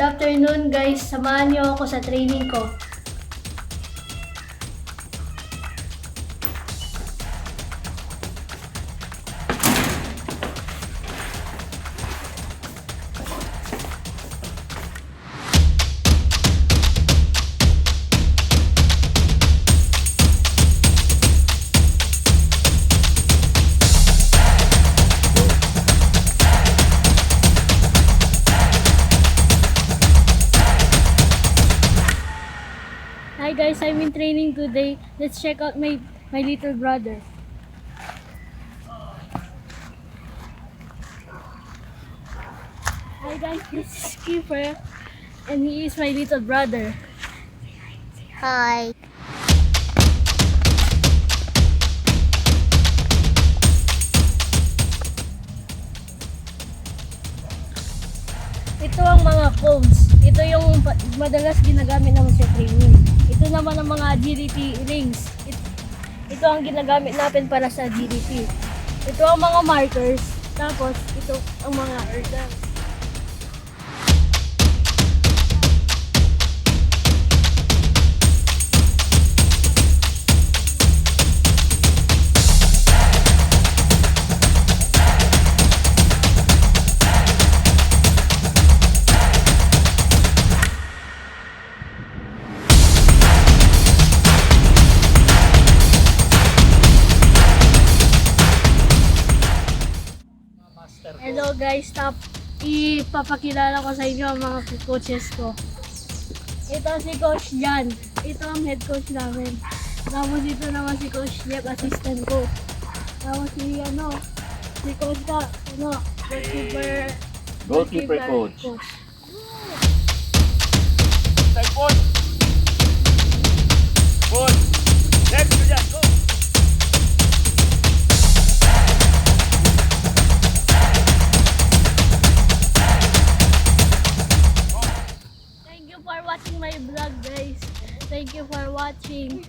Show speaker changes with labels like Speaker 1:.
Speaker 1: Good afternoon guys, samahan niyo ako sa training ko. Hi guys, I'm in training today. Let's check out my little brother. Hi guys, this is Kiefer and he is my little brother.
Speaker 2: Hi.
Speaker 1: Ito ang mga codes. Ito yung madalas ginagamit naman sa training. Ito naman ang mga GDT rings. Ito ang ginagamit natin para sa GDT. Ito ang mga markers. Tapos ito ang mga air guns. Hello guys, ipapakilala ko sa inyo ang mga coaches ko. Ito si Coach Jan, ito ang head coach namin. Tapos ito naman si Coach Jeff, assistant ko. Tapos si Coach Ka, goalkeeper
Speaker 3: coach.
Speaker 4: Start point. Good. Next to that. Go.
Speaker 1: Thank you for watching my vlog guys. Thank you for watching.